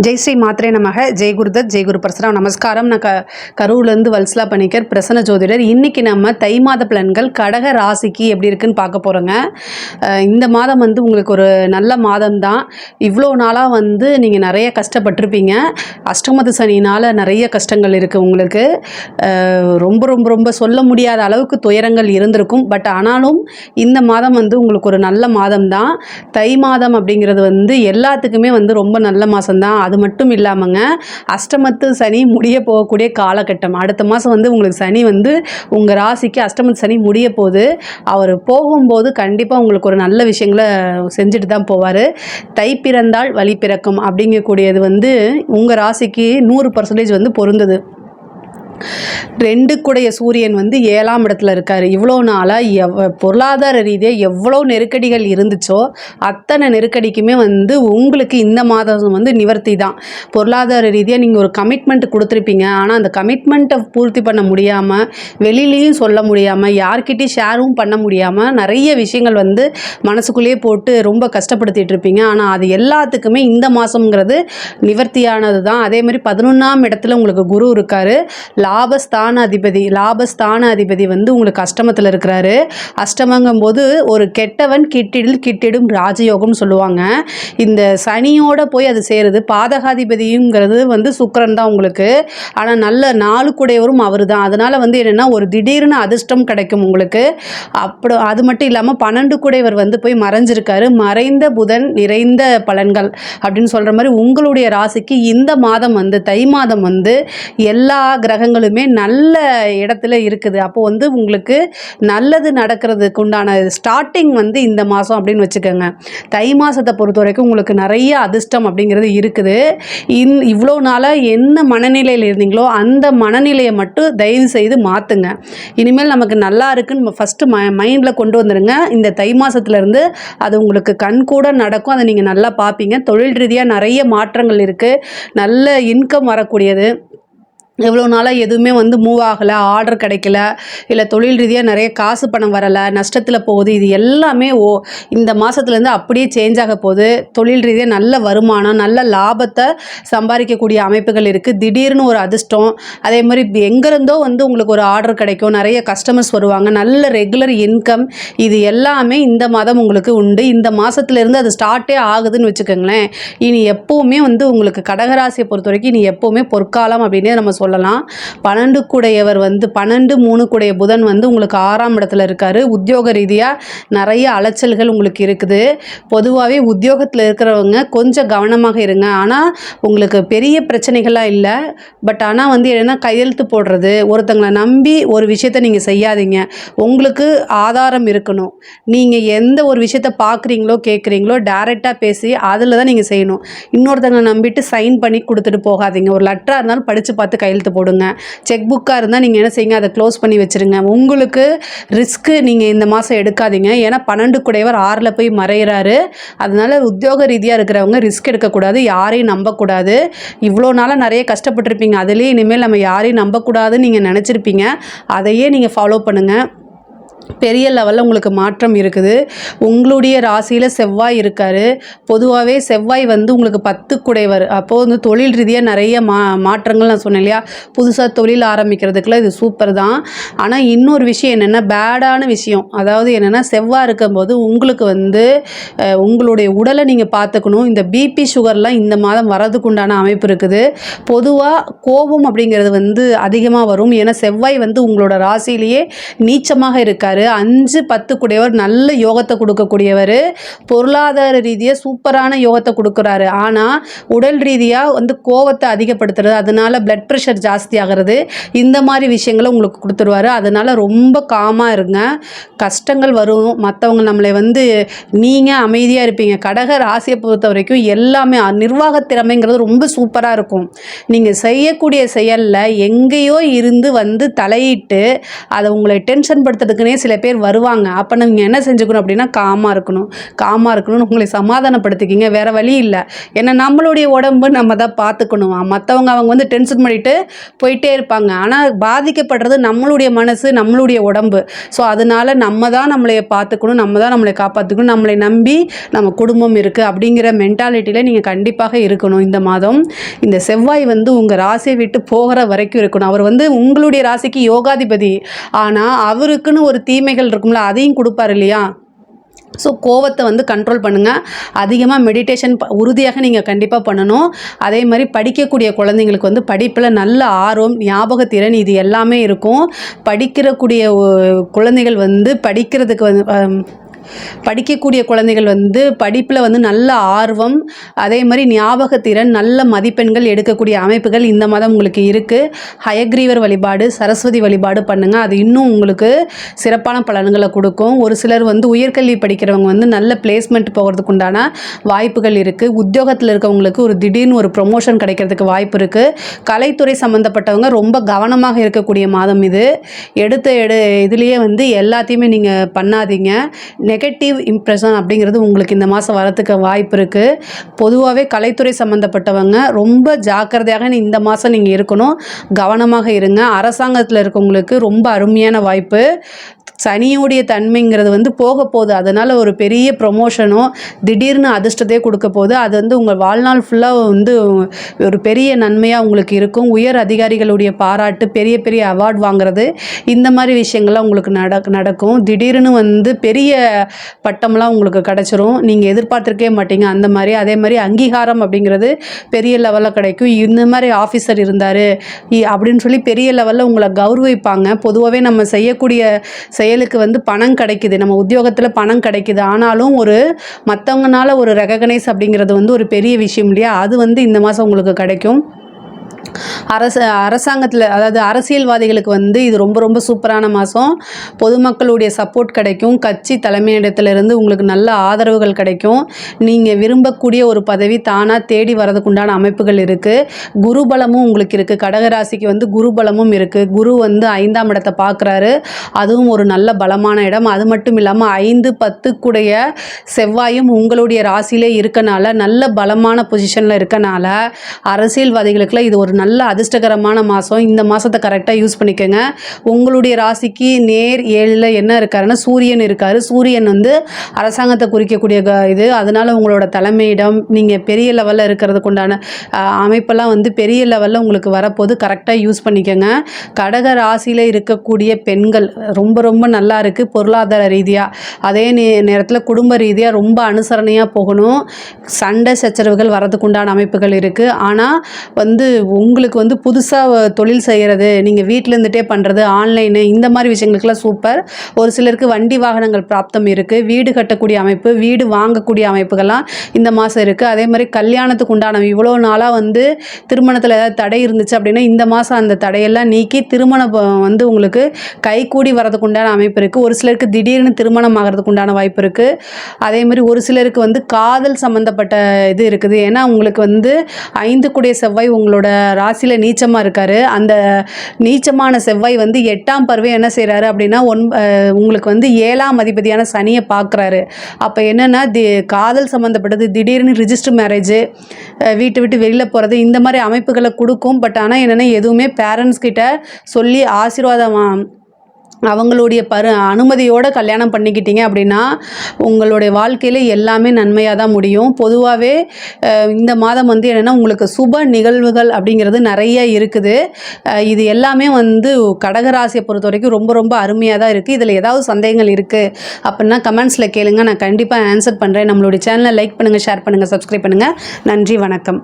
ஜெய் ஸ்ரீ மாத்ரே நமக. ஜெய் குருதத், ஜெய் குரு பரசுராம். நமஸ்காரம். நான் கரூர்லேருந்து வல்சலா பணிக்கர், பிரசன்ன ஜோதிடர். இன்றைக்கி நம்ம தை மாத பலன்கள் கடக ராசிக்கு எப்படி இருக்குன்னு பார்க்க போகிறோங்க. இந்த மாதம் உங்களுக்கு ஒரு நல்ல மாதம் தான். இவ்வளோ நாளாக நீங்கள் நிறைய கஷ்டப்பட்டிருப்பீங்க. அஷ்டமத்து சனினால் நிறைய கஷ்டங்கள் இருக்குது உங்களுக்கு. ரொம்ப ரொம்ப ரொம்ப சொல்ல முடியாத அளவுக்கு துயரங்கள் இருந்திருக்கும். பட் ஆனாலும் இந்த மாதம் உங்களுக்கு ஒரு நல்ல மாதம் தான். தை மாதம் அப்படிங்கிறது எல்லாத்துக்குமே ரொம்ப நல்ல மாதம்தான். அது மட்டும் இல்லாமங்க, அஷ்டமத்து சனி முடிய போகக்கூடிய காலகட்டம். அடுத்த மாதம் உங்களுக்கு சனி உங்கள் ராசிக்கு அஷ்டமத்து சனி முடிய போகுது. அவர் போகும்போது கண்டிப்பாக உங்களுக்கு ஒரு நல்ல விஷயங்களை செஞ்சுட்டு தான் போவார். தை பிறந்தால் வழி பிறக்கும் அப்படிங்கக்கூடியது உங்கள் ராசிக்கு 100% பொருந்தது. 2 குடைய சூரியன் 7ஆம் இடத்துல இருக்கார். இவ்வளோ நாளாக பொருளாதார ரீதியாக எவ்வளோ நெருக்கடிகள் இருந்துச்சோ அத்தனை நெருக்கடிக்குமே உங்களுக்கு இந்த மாதம் நிவர்த்தி தான். பொருளாதார ரீதியாக நீங்கள் ஒரு கமிட்மெண்ட் கொடுத்துருப்பீங்க. ஆனால் அந்த கமிட்மெண்ட்டை பூர்த்தி பண்ண முடியாமல், வெளியிலையும் சொல்ல முடியாமல், யார்கிட்டையும் ஷேரும் பண்ண முடியாமல் நிறைய விஷயங்கள் மனசுக்குள்ளேயே போட்டு ரொம்ப கஷ்டப்படுத்திட்டு இருப்பீங்க. ஆனால் அது எல்லாத்துக்குமே இந்த மாதம்ங்கிறது நிவர்த்தியானது தான். அதே மாதிரி 11ஆம் இடத்துல உங்களுக்கு குரு இருக்கார். லாபஸ்தான அதிபதி உங்களுக்கு அஷ்டமத்தில் இருக்கிறாரு. அஷ்டமங்கும் போது ஒரு கெட்டவன் கிட்டிடும் ராஜயோகம்னு சொல்லுவாங்க. இந்த சனியோட போய் அது சேருது. பாதகாதிபதிங்கிறது சுக்கிரன் தான் உங்களுக்கு. ஆனால் நல்ல 4 கூடையவரும் அவர் தான். அதனால் என்னென்னா ஒரு திடீர்னு அதிர்ஷ்டம் கிடைக்கும் உங்களுக்கு. அது மட்டும் இல்லாமல் 12 கூடையவர் போய் மறைஞ்சிருக்காரு. மறைந்த புதன் நிறைந்த பலன்கள் அப்படின்னு சொல்கிற மாதிரி உங்களுடைய ராசிக்கு இந்த மாதம் தை மாதம் எல்லா கிரகங்களுமே நல்ல இடத்துல இருக்குது. அப்போ உங்களுக்கு நல்லது நடக்கிறதுக்கு உண்டான ஸ்டார்டிங் இந்த மாதம் அப்படின்னு வச்சுக்கோங்க. தை மாதத்தை பொறுத்த வரைக்கும் உங்களுக்கு நிறைய அதிர்ஷ்டம் அப்படிங்கிறது இருக்குது. இவ்வளோ நாளாக என்ன மனநிலையில் இருந்தீங்களோ அந்த மனநிலையை மட்டும் தயவு செய்து மாற்றுங்க. இனிமேல் நமக்கு நல்லா இருக்குன்னு ஃபஸ்ட்டு மைண்டில் கொண்டு வந்துடுங்க. இந்த தை மாதத்துலேருந்து அது உங்களுக்கு கண் கூட நடக்கும். அதை நீங்கள் நல்லா பார்ப்பீங்க. தொழில் ரீதியாக நிறைய மாற்றங்கள் இருக்குது. நல்ல இன்கம் வரக்கூடியது. எவ்வளோ நாளாக எதுவுமே மூவ் ஆகலை, ஆர்டர் கிடைக்கல, இல்லை தொழில் ரீதியாக நிறைய காசு பணம் வரலை, நஷ்டத்தில் போகுது. இது எல்லாமே இந்த மாதத்துலேருந்து அப்படியே சேஞ்ச் ஆக போகுது. தொழில் ரீதியாக நல்ல வருமானம், நல்ல லாபத்தை சம்பாதிக்கக்கூடிய அமைப்புகள் இருக்குது. திடீர்னு ஒரு அதிர்ஷ்டம். அதே மாதிரி எங்கேருந்தோ உங்களுக்கு ஒரு ஆர்டர் கிடைக்கும். நிறைய கஸ்டமர்ஸ் வருவாங்க. நல்ல ரெகுலர் இன்கம். இது எல்லாமே இந்த மாதம் உங்களுக்கு உண்டு. இந்த மாதத்துலேருந்து அது ஸ்டார்ட்டே ஆகுதுன்னு வச்சுக்கோங்களேன். இனி எப்போவுமே உங்களுக்கு கடகராசியை பொறுத்த வரைக்கும் இனி எப்போவுமே பொற்காலம் அப்படின்னே நம்ம சொல்லலாம். 12 கூடையவர் 12 3 கூடைய புதன் உங்களுக்கு 6ஆம் இடத்துல இருக்காரு. உத்தியோக ரீதியாக நிறைய அலைச்சல்கள் உங்களுக்கு இருக்குது. பொதுவாகவே உத்தியோகத்தில் இருக்கிறவங்க கொஞ்சம் கவனமாக இருங்க. ஆனால் உங்களுக்கு பெரிய பிரச்சனைகள்லாம் இல்லை. பட் ஆனால் என்னென்னா கையெழுத்து போடுறது, ஒருத்தங்களை நம்பி ஒரு விஷயத்தை நீங்கள் செய்யாதீங்க. உங்களுக்கு ஆதாரம் இருக்கணும். நீங்கள் எந்த ஒரு விஷயத்தை பார்க்குறீங்களோ கேட்குறீங்களோ டைரெக்டாக பேசி அதில் தான் நீங்கள் செய்யணும். இன்னொருத்தங்களை நம்பிட்டு சைன் பண்ணி கொடுத்துட்டு போகாதீங்க. ஒரு லெட்டராக இருந்தாலும் படித்து பார்த்து கையெழுத்து போடுங்க. செக் புக்காக இருந்தால் நீங்கள் என்ன செய்யுங்க, அதை க்ளோஸ் பண்ணி வச்சுருங்க. உங்களுக்கு ரிஸ்க்கு நீங்கள் இந்த மாதம் எடுக்காதீங்க. ஏன்னா 12 கூடையவர் 6ல் போய் மறைகிறாரு. அதனால் உத்தியோக ரீதியாக இருக்கிறவங்க ரிஸ்க் எடுக்கக்கூடாது. யாரையும் நம்பக்கூடாது. இவ்வளோ நாளாக நிறைய கஷ்டப்பட்டுருப்பீங்க. அதுலேயே இனிமேல் நம்ம யாரையும் நம்பக்கூடாதுன்னு நீங்கள் நினச்சிருப்பீங்க. அதையே நீங்கள் ஃபாலோ பண்ணுங்கள். பெரிய லெவலில் உங்களுக்கு மாற்றம் இருக்குது. உங்களுடைய ராசியில் செவ்வாய் இருக்கார். பொதுவாகவே செவ்வாய் உங்களுக்கு 10 கூடையவர். அப்போது தொழில் ரீதியாக நிறைய மாற்றங்கள் நான் சொன்னேன் இல்லையா, புதுசாக தொழில் ஆரம்பிக்கிறதுக்குலாம் இது சூப்பர் தான். ஆனால் இன்னொரு விஷயம் என்னென்னா, பேடான விஷயம். அதாவது என்னென்னா, செவ்வாய் இருக்கும்போது உங்களுக்கு உங்களுடைய உடலை நீங்கள் பார்த்துக்கணும். இந்த பிபி சுகர்லாம் இந்த மாதம் வரதுக்கு உண்டான அமைப்பு இருக்குது. பொதுவாக கோபம் அப்படிங்கிறது அதிகமாக வரும். ஏன்னா செவ்வாய் உங்களோட ராசியிலேயே நீச்சமாக இருக்கார். 5 10 கூடையவர் நல்ல யோகத்தை கொடுக்கக்கூடியவர். பொருளாதார ரீதியாக சூப்பரான யோகத்தை கொடுக்குறாரு. ஆனால் உடல் ரீதியாக கோவத்தை அதிகப்படுத்துறது, அதனால பிளட் ப்ரெஷர் ஜாஸ்தி ஆகிறது, இந்த மாதிரி விஷயங்களை உங்களுக்கு கொடுத்துருவாரு. அதனால் ரொம்ப காமாக இருங்க. கஷ்டங்கள் வரும். மற்றவங்க நம்மளை நீங்கள் அமைதியாக இருப்பீங்க. கடக ராசியை பொறுத்த வரைக்கும் எல்லாமே நிர்வாக திறமைங்கிறது ரொம்ப சூப்பராக இருக்கும். நீங்கள் செய்யக்கூடிய செயலில் எங்கேயோ இருந்து தலையிட்டு அதை உங்களை டென்ஷன் படுத்துறதுக்குனே சில பேர் வருவாங்க. அப்போ நீங்கள் என்ன செஞ்சுக்கணும் அப்படின்னா காமாக இருக்கணும்னு உங்களை சமாதானப்படுத்திக்கிங்க. வேறு வழி இல்லை. ஏன்னா நம்மளுடைய உடம்பு நம்ம தான் பார்த்துக்கணும். மற்றவங்க அவங்க வந்து டென்ஷன் பண்ணிட்டு போயிட்டே இருப்பாங்க. ஆனால் பாதிக்கப்படுறது நம்மளுடைய மனசு, நம்மளுடைய உடம்பு. ஸோ அதனால நம்ம தான் நம்மளைய பார்த்துக்கணும், நம்ம தான் நம்மளை காப்பாற்றிக்கணும், நம்மளை நம்பி நம்ம குடும்பம் இருக்குது அப்படிங்கிற மென்டாலிட்டியில் நீங்கள் கண்டிப்பாக இருக்கணும். இந்த மாதம் இந்த செவ்வாய் வந்து உங்கள் ராசியை விட்டு போகிற வரைக்கும் இருக்கணும். அவர் வந்து உங்களுடைய ராசிக்கு யோகாதிபதி. ஆனால் அவருக்குன்னு ஒரு தீமைகள் இருக்கும்ல, அதையும் கொடுப்பார் இல்லையா? ஸோ கோவத்தை வந்து கண்ட்ரோல் பண்ணுங்கள். அதிகமாக மெடிடேஷன் உறுதியாக நீங்கள் கண்டிப்பாக பண்ணணும். அதே மாதிரி படிக்கக்கூடிய குழந்தைங்களுக்கு வந்து படிப்பில் நல்ல ஆர்வம், ஞாபகத்திறன் இது எல்லாமே இருக்கும். படிக்கிறக்கூடிய குழந்தைகள் வந்து படிக்கக்கூடிய குழந்தைகள் வந்து படிப்பில் வந்து நல்ல ஆர்வம், அதே மாதிரி ஞாபகத்திறன், நல்ல மதிப்பெண்கள் எடுக்கக்கூடிய அமைப்புகள் இந்த மாதம் உங்களுக்கு இருக்குது. ஹயக்ரீவர் வழிபாடு, சரஸ்வதி வழிபாடு பண்ணுங்கள். அது இன்னும் உங்களுக்கு சிறப்பான பலன்களை கொடுக்கும். ஒரு சிலர் வந்து உயர்கல்வி படிக்கிறவங்க வந்து நல்ல பிளேஸ்மெண்ட் போகிறதுக்கு உண்டான வாய்ப்புகள் இருக்குது. உத்தியோகத்தில் இருக்கவங்களுக்கு ஒரு திடீர்னு ஒரு ப்ரொமோஷன் கிடைக்கிறதுக்கு வாய்ப்பு இருக்குது. கலைத்துறை சம்மந்தப்பட்டவங்க ரொம்ப கவனமாக இருக்கக்கூடிய மாதம் இது. இதுலேயே வந்து எல்லாத்தையுமே நீங்கள் பண்ணாதீங்க. நெகட்டிவ் இம்ப்ரெஷன் அப்படிங்கிறது உங்களுக்கு இந்த மாதம் வரத்துக்கு வாய்ப்பு இருக்குது. பொதுவாகவே கலைத்துறை சம்மந்தப்பட்டவங்க ரொம்ப ஜாக்கிரதையாக இந்த மாதம் நீங்கள் இருக்கணும். கவனமாக இருங்க. அரசாங்கத்தில் இருக்கவங்களுக்கு ரொம்ப அருமையான வாய்ப்பு. சனியுடைய தன்மைங்கிறது வந்து போக போகுது. அதனால் ஒரு பெரிய ப்ரொமோஷனோ திடீர்னு அதிர்ஷ்டத்தையே கொடுக்க போகுது. அது வந்து உங்கள் வாழ்நாள் ஃபுல்லாக வந்து ஒரு பெரிய நன்மையாக உங்களுக்கு இருக்கும். உயர் அதிகாரிகளுடைய பாராட்டு, பெரிய பெரிய அவார்ட் வாங்குறது, இந்த மாதிரி விஷயங்கள்லாம் உங்களுக்கு நடக்கும். திடீர்னு வந்து பெரிய பட்டம்லாம் உங்களுக்கு கிடச்சிரும். நீங்கள் எதிர்பார்த்துருக்கே மாட்டீங்க அந்த மாதிரி. அதே மாதிரி அங்கீகாரம் அப்படிங்கிறது பெரிய லெவலில் கிடைக்கும். இந்த மாதிரி ஆஃபீஸர் இருந்தார் அப்படின்னு சொல்லி பெரிய லெவலில் உங்களை கௌரவிப்பாங்க. பொதுவாகவே நம்ம செய்யக்கூடிய செயலுக்கு வந்து பணம் கிடைக்குது, நம்ம உத்தியோகத்தில் பணம் கிடைக்குது. ஆனாலும் ஒரு மற்றவங்கனால ஒரு ரெகக்னைஸ் அப்படிங்கிறது வந்து ஒரு பெரிய விஷயம் இல்லையா? அது வந்து இந்த மாதம் உங்களுக்கு கிடைக்கும். அரசாங்கத்தில் அதாவது அரசியல்வாதிகளுக்கு வந்து இது ரொம்ப ரொம்ப சூப்பரான மாதம். பொதுமக்களுடைய சப்போர்ட் கிடைக்கும். கட்சி தலைமையிடத்திலிருந்து உங்களுக்கு நல்ல ஆதரவுகள் கிடைக்கும். நீங்கள் விரும்பக்கூடிய ஒரு பதவி தானாக தேடி வரதுக்குண்டான அமைப்புகள் இருக்குது. குருபலமும் உங்களுக்கு இருக்குது. கடகராசிக்கு வந்து குருபலமும் இருக்குது. குரு வந்து 5ஆம் இடத்தை பார்க்குறாரு. அதுவும் ஒரு நல்ல பலமான இடம். அது மட்டும் இல்லாமல் 5, 10 செவ்வாயும் உங்களுடைய ராசியிலே இருக்கனால, நல்ல பலமான பொசிஷனில் இருக்கனால அரசியல்வாதிகளுக்குலாம் இது ஒரு நல்ல அதிர்ஷ்டகரமான மாதம். இந்த மாதத்தை கரெக்டாக யூஸ் பண்ணிக்கோங்க. உங்களுடைய ராசிக்கு நேர் 7ல் என்ன இருக்காருன்னா சூரியன் இருக்கார். சூரியன் வந்து அரசாங்கத்தை குறிக்கக்கூடிய இது. அதனால் உங்களோட தலைமையிடம் நீங்கள் பெரிய லெவலில் இருக்கிறதுக்கு உண்டான அமைப்பெல்லாம் வந்து பெரிய லெவலில் உங்களுக்கு வரப்போது. கரெக்டாக யூஸ் பண்ணிக்கோங்க. கடக ராசியில் இருக்கக்கூடிய பெண்கள் ரொம்ப ரொம்ப நல்லா இருக்குது பொருளாதார ரீதியாக. அதே நேரத்தில் குடும்ப ரீதியாக ரொம்ப அனுசரணையாக போகணும். சண்டை சச்சரவுகள் வரதுக்கு உண்டான அமைப்புகள் இருக்குது. ஆனால் வந்து உங்களுக்கு வந்து புதுசாக தொழில் செய்கிறது, நீங்கள் வீட்டில் இருந்துகிட்டே பண்ணுறது, ஆன்லைனு, இந்த மாதிரி விஷயங்களுக்கெல்லாம் சூப்பர். ஒரு சிலருக்கு வண்டி வாகனங்கள் பிராப்தம் இருக்குது. வீடு கட்டக்கூடிய அமைப்பு, வீடு வாங்கக்கூடிய அமைப்புகள்லாம் இந்த மாதம் இருக்குது. அதே மாதிரி கல்யாணத்துக்கு உண்டான இவ்வளோ நாளாக வந்து திருமணத்தில் ஏதாவது தடை இருந்துச்சு அப்படின்னா இந்த மாதம் அந்த தடையெல்லாம் நீக்கி திருமணம் வந்து உங்களுக்கு கைகூடி வரதுக்கு உண்டான அமைப்பு இருக்குது. ஒரு சிலருக்கு திடீர்னு திருமணம் ஆகிறதுக்கு உண்டான வாய்ப்பு இருக்குது. அதே மாதிரி ஒரு சிலருக்கு வந்து காதல் சம்மந்தப்பட்ட இது இருக்குது. ஏன்னா உங்களுக்கு வந்து 5 செவ்வாய் உங்களோட ராசியில் நீச்சமாக இருக்கார். அந்த நீச்சமான செவ்வாய் வந்து 8ஆம் பார்வை என்ன செய்கிறாரு அப்படின்னா உங்களுக்கு வந்து 7ஆம் அதிபதியான சனியை பார்க்குறாரு. அப்போ என்னென்னா காதல் சம்மந்தப்பட்டது, திடீர்னு ரிஜிஸ்டர் மேரேஜு, வீட்டை விட்டு வெளியில் போகிறது, இந்த மாதிரி அமைப்புகளை கொடுக்கும். பட் ஆனால் என்னென்னா எதுவுமே பேரண்ட்ஸ் கிட்ட சொல்லி ஆசீர்வாதம் அவங்களுடைய அனுமதியோடு கல்யாணம் பண்ணிக்கிட்டீங்க அப்படின்னா உங்களுடைய வாழ்க்கையில் எல்லாமே நன்மையாக தான் முடியும். பொதுவாகவே இந்த மாதம் வந்து என்னென்னா உங்களுக்கு சுப நிகழ்வுகள் அப்படிங்கிறது நிறைய இருக்குது. இது எல்லாமே வந்து கடகராசியை பொறுத்த வரைக்கும் ரொம்ப ரொம்ப அருமையாக தான் இருக்குது. இதில் ஏதாவது சந்தேகங்கள் இருக்குது அப்படின்னா கமெண்ட்ஸில் கேளுங்க, நான் கண்டிப்பாக ஆன்சர் பண்ணுறேன். நம்மளுடைய சேனலை லைக் பண்ணுங்கள், ஷேர் பண்ணுங்கள், சப்ஸ்கிரைப் பண்ணுங்கள். நன்றி, வணக்கம்.